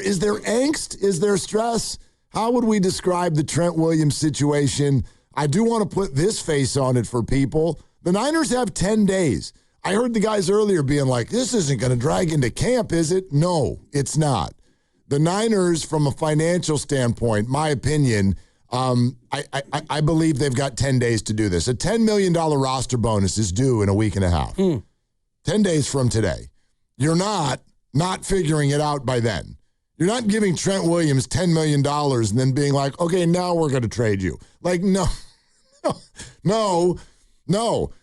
angst? Is there stress? How would we describe the Trent Williams situation? I do want to put this face on it for people. The Niners have 10 days. I heard the guys earlier being like, this isn't going to drag into camp, is it? No, it's not. The Niners, from a financial standpoint, my opinion, I believe they've got 10 days to do this. A $10 million roster bonus is due in a week and a half. 10 days from today. You're not figuring it out by then. You're not giving Trent Williams $10 million and then being like, okay, now we're going to trade you. Like, no.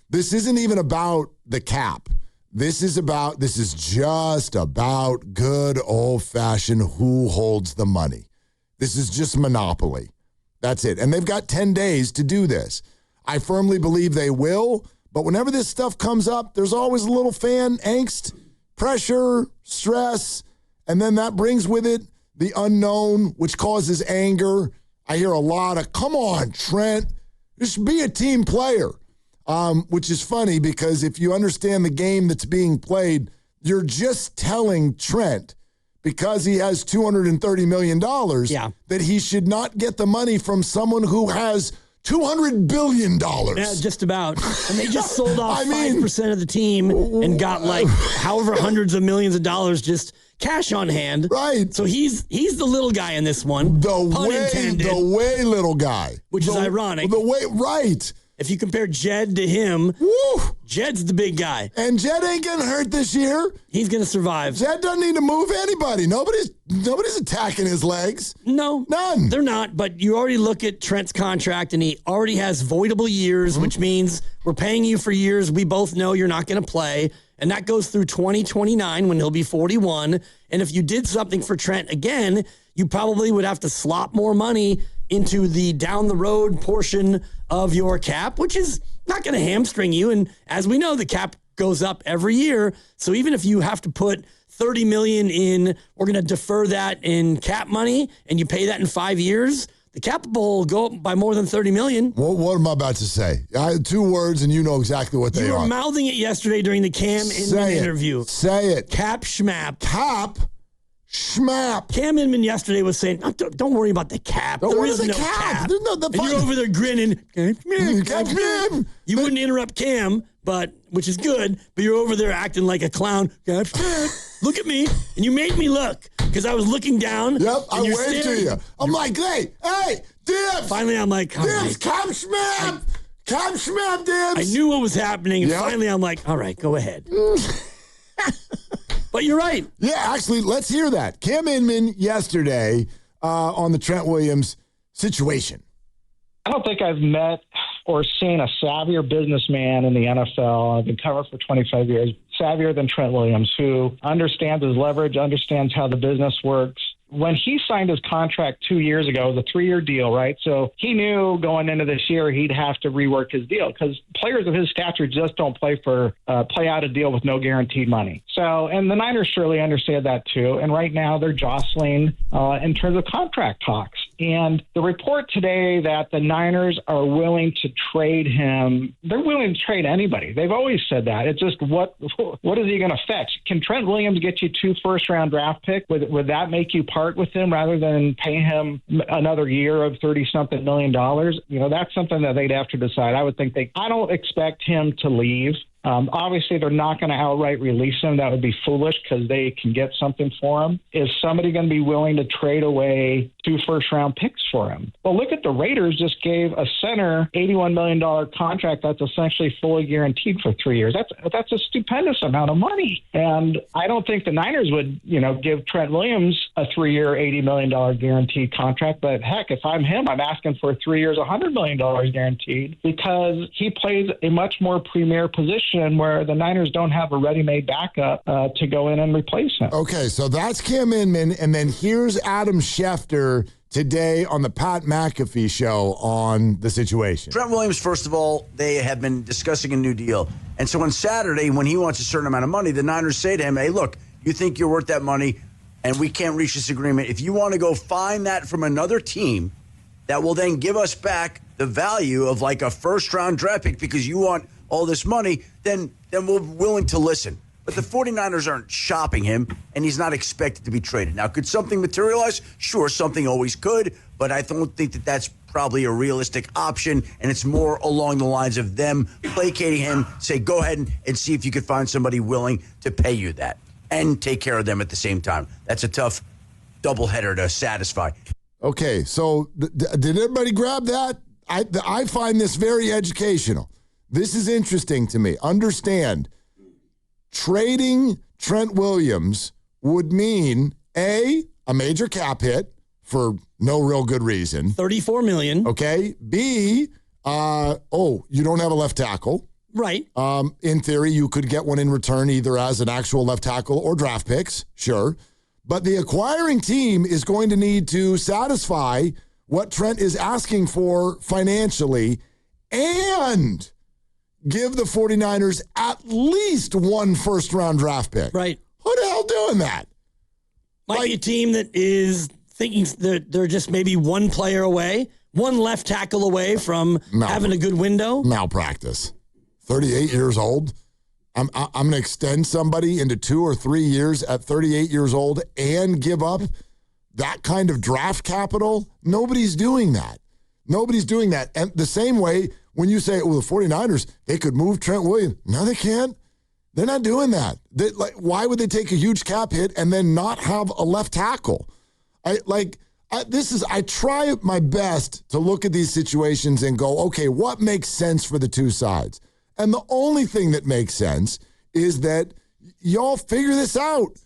This isn't even about the cap. This is just about good old-fashioned who holds the money. This is just monopoly. That's it. And they've got 10 days to do this. I firmly believe they will, but whenever this stuff comes up, there's always a little fan angst, pressure, stress, and then that brings with it the unknown, which causes anger. I hear a lot of, come on, Trent, just be a team player. Which is funny because if you understand the game that's being played, you're just telling Trent, because he has $230 million, that he should not get the money from someone who has $200 billion. Yeah, just about. And they just sold off 5% of the team and got however hundreds of millions of dollars just cash on hand. Right. So he's the little guy in this one. The way little guy. Which is ironic. Right. If you compare Jed to him, Jed's the big guy. And Jed ain't getting hurt this year. He's going to survive. Jed doesn't need to move anybody. Nobody's attacking his legs. No. None. They're not, but you already look at Trent's contract, and he already has voidable years, which means we're paying you for years we both know you're not going to play, and that goes through 2029 when he'll be 41. And if you did something for Trent again, you probably would have to slop more money into the down-the-road portion of your cap, which is not going to hamstring you. And as we know, the cap goes up every year. So even if you have to put $30 million in, we're going to defer that in cap money, and you pay that in 5 years, the cap will go up by more than $30 million. What am I about to say? I had 2 words, and you know exactly what they are. You were mouthing it yesterday during the Cam Inman interview. Say it. Cap schmap. Cap schmap. Cam Inman yesterday was saying, don't worry about the cap. There is no cap. There's no, and you're over there grinning. Cap. You wouldn't interrupt Cam, which is good, but you're over there acting like a clown. Cap. Look at me. And you made me look because I was looking down. Yep, I waved to you. I'm like, hey, Dibs. Finally, I'm like, Dibs, right. Cap schmap. Cap schmap, Dibs. I knew what was happening, and finally I'm like, all right, go ahead. But you're right. Yeah, actually, let's hear that. Cam Inman yesterday on the Trent Williams situation. I don't think I've met or seen a savvier businessman in the NFL. I've been covering for 25 years, savvier than Trent Williams, who understands his leverage, understands how the business works. When he signed his contract 2 years ago, it was a 3-year deal, right? So he knew going into this year he'd have to rework his deal because players of his stature just don't play out a deal with no guaranteed money. So, and the Niners surely understand that too. And right now they're jostling in terms of contract talks. And the report today that the Niners are willing to trade him, they're willing to trade anybody. They've always said that. It's just what is he going to fetch? Can Trent Williams get you 2 first-round draft picks? Would that make you part with him rather than pay him another year of $30-something million? You know, that's something that they'd have to decide. I don't expect him to leave. Obviously, they're not going to outright release him. That would be foolish because they can get something for him. Is somebody going to be willing to trade away 2 first-round picks for him? Well, look at the Raiders just gave a center $81 million contract that's essentially fully guaranteed for 3 years. That's a stupendous amount of money. And I don't think the Niners would, give Trent Williams a 3-year, $80 million guaranteed contract. But heck, if I'm him, I'm asking for 3 years, $100 million guaranteed because he plays a much more premier position where the Niners don't have a ready-made backup to go in and replace him. Okay, so that's Cam Inman, and then here's Adam Schefter today on the Pat McAfee show on the situation. Trent Williams, first of all, they have been discussing a new deal. And so on Saturday, when he wants a certain amount of money, the Niners say to him, hey, look, you think you're worth that money, and we can't reach this agreement. If you want to go find that from another team that will then give us back the value of like a first-round draft pick because you want all this money, then we're willing to listen. but the 49ers aren't shopping him, and he's not expected to be traded. Now, could something materialize? Sure, something always could, but I don't think that that's probably a realistic option, and it's more along the lines of them placating him, say, go ahead and see if you could find somebody willing to pay you that and take care of them at the same time. That's a tough doubleheader to satisfy. Okay, so did everybody grab that? I find this very educational. This is interesting to me. Understand, trading Trent Williams would mean, A, a major cap hit for no real good reason. $34 million. Okay. B, you don't have a left tackle. Right. In theory, you could get one in return either as an actual left tackle or draft picks. Sure. But the acquiring team is going to need to satisfy what Trent is asking for financially and give the 49ers at least one first-round draft pick. Right. Who the hell doing that? Might be a team that is thinking they're just maybe one player away, one left tackle away from having a good window. Malpractice. 38 years old. I'm going to extend somebody into 2 or 3 years at 38 years old and give up that kind of draft capital. Nobody's doing that. Nobody's doing that. And the same way when you say, well, the 49ers, they could move Trent Williams. No, they can't. They're not doing that. Why would they take a huge cap hit and then not have a left tackle? I try my best to look at these situations and go, okay, what makes sense for the two sides? And the only thing that makes sense is that y'all figure this out.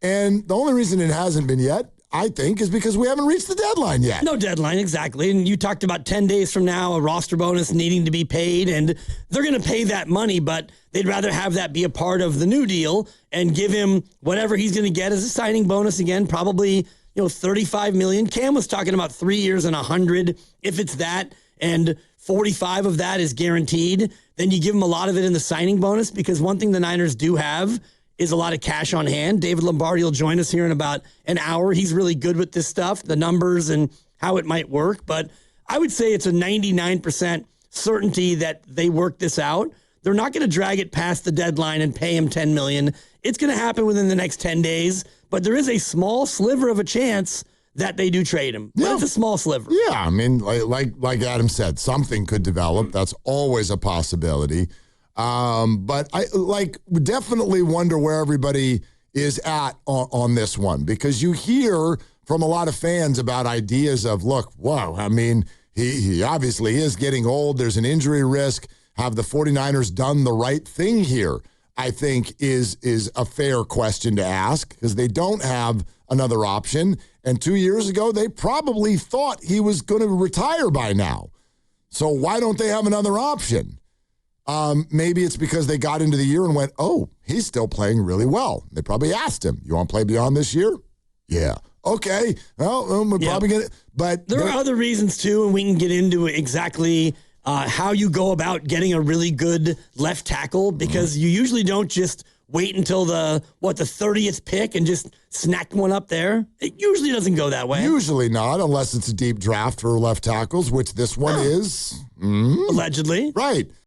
And the only reason it hasn't been yet, I think, is because we haven't reached the deadline yet. No deadline, exactly. And you talked about 10 days from now, a roster bonus needing to be paid, and they're going to pay that money, but they'd rather have that be a part of the new deal and give him whatever he's going to get as a signing bonus again, probably, $35 million. Cam was talking about 3 years and $100, if it's that, and 45 of that is guaranteed. Then you give him a lot of it in the signing bonus, because one thing the Niners do have is a lot of cash on hand. David Lombardi will join us here in about an hour. He's really good with this stuff, the numbers and how it might work. But I would say it's a 99% certainty that they work this out. They're not going to drag it past the deadline and pay him $10 million. It's going to happen within the next 10 days, but there is a small sliver of a chance that they do trade him. But it's a small sliver. Yeah, I mean, like Adam said, something could develop. That's always a possibility. But I definitely wonder where everybody is at on this one, because you hear from a lot of fans about ideas of, look, whoa, I mean, he obviously is getting old. There's an injury risk. Have the 49ers done the right thing here? I think is a fair question to ask, because they don't have another option. And 2 years ago, they probably thought he was going to retire by now. So why don't they have another option? Maybe it's because they got into the year and went, oh, he's still playing really well. They probably asked him, you want to play beyond this year? Yeah. Okay. Well, we're probably going to. But there are other reasons, too, and we can get into exactly how you go about getting a really good left tackle, because you usually don't just wait until the 30th pick and just snack one up there. It usually doesn't go that way. Usually not, unless it's a deep draft for left tackles, which this one is. Allegedly. Right.